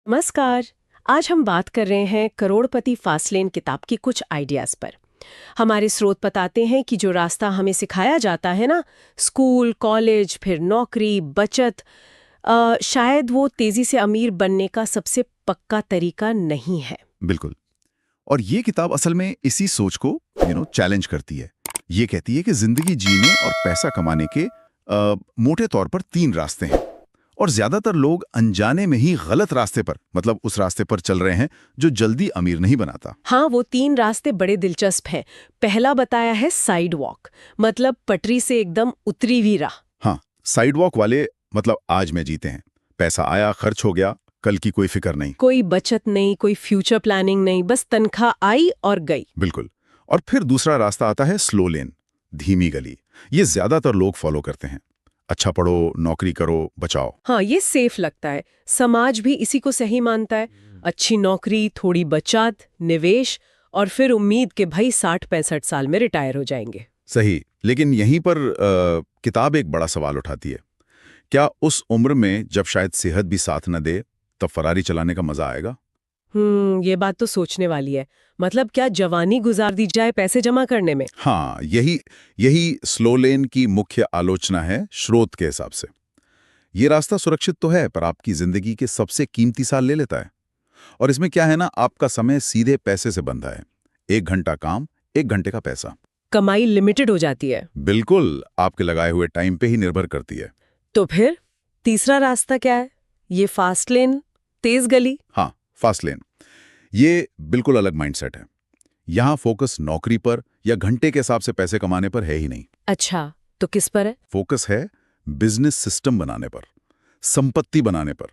नमस्कार। आज हम बात कर रहे हैं करोड़पति फास्टलेन किताब की कुछ आइडियाज पर। हमारे स्रोत बताते हैं कि जो रास्ता हमें सिखाया जाता है ना, स्कूल, कॉलेज, फिर नौकरी, बचत, शायद वो तेजी से अमीर बनने का सबसे पक्का तरीका नहीं है। बिल्कुल। और ये किताब असल में इसी सोच को चैलेंज करती है। ये कहती है कि जिंदगी जीने और पैसा कमाने के मोटे तौर पर तीन रास्ते हैं, और ज्यादातर लोग अनजाने में ही गलत रास्ते पर, मतलब उस रास्ते पर चल रहे हैं जो जल्दी अमीर नहीं बनाता। हाँ, वो तीन रास्ते बड़े दिलचस्प हैं। पहला बताया है साइड वॉक, मतलब पटरी से एकदम उतरी हुई राह। हाँ, साइड वॉक वाले मतलब आज में जीते हैं, पैसा आया खर्च हो गया, कल की कोई फिक्र नहीं। कोई बचत नहीं, कोई फ्यूचर प्लानिंग नहीं, बस तनख्वाह आई और गई। बिल्कुल। और फिर दूसरा रास्ता आता है स्लो लेन, धीमी गली। ये ज्यादातर लोग फॉलो करते हैं। अच्छा पढ़ो, नौकरी करो, बचाओ। हाँ, ये सेफ लगता है। समाज भी इसी को सही मानता है। अच्छी नौकरी, थोड़ी बचत, निवेश, और फिर उम्मीद कि भाई 60-65 साल में रिटायर हो जाएंगे। सही। लेकिन यहीं पर किताब एक बड़ा सवाल उठाती है। क्या उस उम्र में जब शायद सेहत भी साथ न दे, तब फरारी चलाने का मजा आएगा? ये बात तो सोचने वाली है। मतलब क्या जवानी गुजार दी जाए पैसे जमा करने में? हाँ, यही यही स्लो लेन की मुख्य आलोचना है स्रोत के हिसाब से। ये रास्ता सुरक्षित तो है, पर आपकी जिंदगी के सबसे कीमती साल ले लेता है। और इसमें क्या है ना, आपका समय सीधे पैसे से बंधा है। 1 घंटा काम, 1 घंटे का पैसा। कमाई लिमिटेड हो जाती है। बिल्कुल, आपके लगाए हुए टाइम पे ही निर्भर करती है। तो फिर तीसरा रास्ता क्या है? ये फास्ट लेन, तेज गली? हाँ, फास्ट लेन। ये बिल्कुल अलग माइंडसेट है। यहाँ फोकस नौकरी पर या घंटे के हिसाब से पैसे कमाने पर है ही नहीं। अच्छा, तो किस पर है? फोकस है बिजनेस सिस्टम बनाने पर, संपत्ति बनाने पर।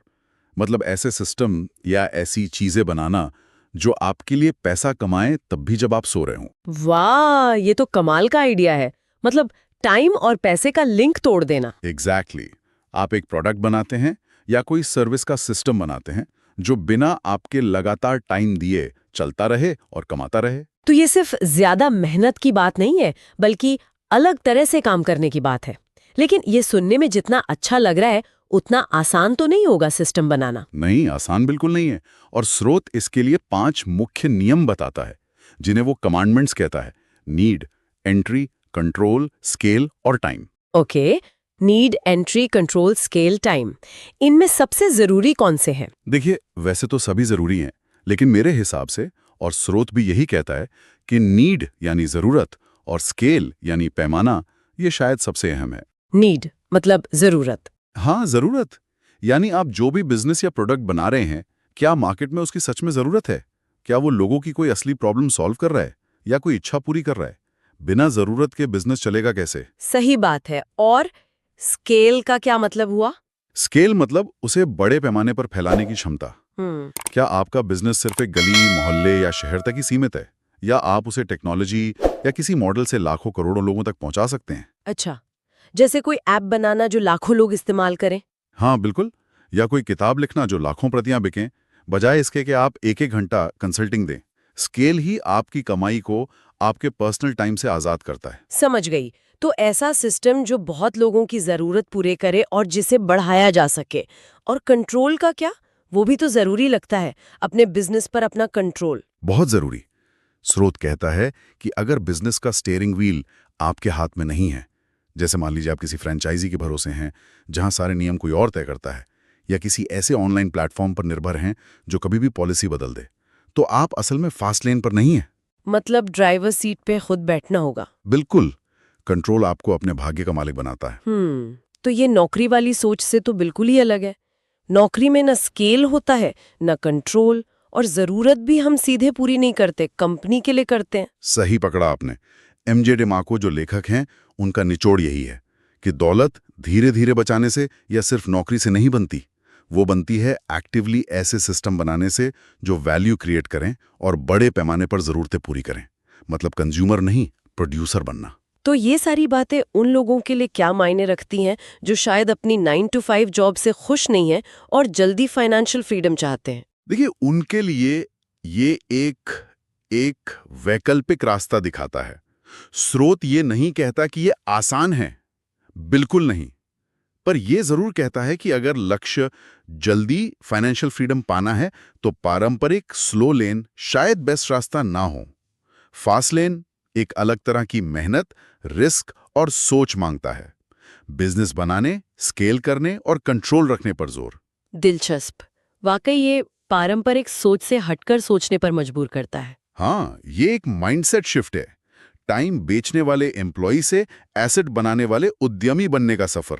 मतलब ऐसे सिस्टम या ऐसी चीजें बनाना जो आपके लिए पैसा कमाएं तब भी जब आप सो रहे हों। वाह, ये तो कमाल का आइडिया है। मतलब टाइम और पैसे का लिंक तोड़ देना। एग्जैक्टली। आप एक प्रोडक्ट बनाते हैं या कोई सर्विस का सिस्टम बनाते हैं जो बिना आपके लगातार टाइम दिए चलता रहे और कमाता रहे। तो ये सिर्फ ज्यादा मेहनत की बात नहीं है, बल्कि अलग तरह से काम करने की बात है। लेकिन ये सुनने में जितना अच्छा लग रहा है, उतना आसान तो नहीं होगा सिस्टम बनाना। नहीं, आसान बिल्कुल नहीं है। और स्रोत इसके लिए 5 मुख्य नियम बताता है, जिन्हें वो कमांडमेंट्स कहता है। नीड, एंट्री, कंट्रोल, स्केल और time. Okay, need, entry, control, scale, time. इनमें सबसे जरूरी कौन से हैं? देखिए, वैसे तो सभी जरूरी हैं, लेकिन मेरे हिसाब से, और स्रोत भी यही कहता है, कि नीड यानी जरूरत और स्केल यानी पैमाना, ये शायद सबसे अहम है। नीड मतलब जरूरत। हाँ, जरूरत। यानी आप जो भी बिजनेस या प्रोडक्ट बना रहे हैं, क्या मार्केट में उसकी सच में जरूरत है? क्या वो लोगों की कोई असली प्रॉब्लम सॉल्व कर रहा है या कोई इच्छा पूरी कर रहा है? बिना जरूरत के बिजनेस चलेगा कैसे? सही बात है। और स्केल का क्या मतलब हुआ? स्केल मतलब उसे बड़े पैमाने पर फैलाने की क्षमता। हम्म क्या आपका बिजनेस सिर्फ एक गली, मोहल्ले या शहर तक ही सीमित है, या आप उसे टेक्नोलॉजी या किसी मॉडल से लाखों करोड़ों लोगों तक पहुंचा सकते हैं? अच्छा, जैसे कोई ऐप बनाना जो लाखों लोग इस्तेमाल करें। हाँ, बिल्कुल। या कोई किताब लिखना जो लाखों प्रतियां बिकें, बजाय इसके कि आप एक एक घंटा कंसल्टिंग दें। स्केल ही आपकी कमाई को आपके पर्सनल टाइम से आजाद करता है। समझ गई। तो ऐसा सिस्टम जो बहुत लोगों की जरूरत पूरे करे और जिसे बढ़ाया जा सके। और कंट्रोल का क्या? वो भी तो जरूरी लगता है, अपने बिजनेस पर अपना कंट्रोल। बहुत जरूरी। स्रोत कहता है कि अगर बिजनेस का स्टीयरिंग व्हील आपके हाथ में नहीं है, जैसे मान लीजिए आप किसी फ्रेंचाइजी के भरोसे हैं जहां सारे नियम कोई और तय करता है, या किसी ऐसे ऑनलाइन प्लेटफॉर्म पर निर्भर हैं जो कभी भी पॉलिसी बदल दे, तो आप असल में फास्ट लेन पर नहीं हैं। मतलब ड्राइवर सीट पे खुद बैठना होगा। बिल्कुल। कंट्रोल आपको अपने भाग्य का मालिक बनाता है। तो ये नौकरी वाली सोच से तो बिल्कुल ही अलग है। नौकरी में न स्केल होता है, न कंट्रोल, और जरूरत भी हम सीधे पूरी नहीं करते, कंपनी के लिए करते हैं। सही पकड़ा आपने। एमजे डिमार्को जो लेखक हैं, उनका निचोड़ यही है कि दौलत धीरे धीरे बचाने से या सिर्फ नौकरी से नहीं बनती। वो बनती है एक्टिवली ऐसे सिस्टम बनाने से जो वैल्यू क्रिएट करें और बड़े पैमाने पर जरूरतें पूरी करें। मतलब कंज्यूमर नहीं, प्रोड्यूसर बनना। तो ये सारी बातें उन लोगों के लिए क्या मायने रखती हैं जो शायद अपनी 9 to 5 जॉब से खुश नहीं हैं और जल्दी फाइनेंशियल फ्रीडम चाहते हैं? देखिए, उनके लिए ये एक एक वैकल्पिक रास्ता दिखाता है। स्रोत ये नहीं कहता कि ये आसान है, बिल्कुल नहीं। पर यह जरूर कहता है कि अगर लक्ष्य जल्दी फाइनेंशियल फ्रीडम पाना है तो पारंपरिक स्लो लेन शायद बेस्ट रास्ता ना हो। फास्ट लेन एक अलग तरह की मेहनत, रिस्क और सोच मांगता है। बिजनेस बनाने, स्केल करने और कंट्रोल रखने पर जोर। दिलचस्प। वाकई ये पारंपरिक सोच से हटकर सोचने पर मजबूर करता है। हाँ, ये एक माइंडसेट शिफ्ट है। टाइम बेचने वाले एम्प्लॉय से एसेट बनाने वाले उद्यमी बनने का सफर।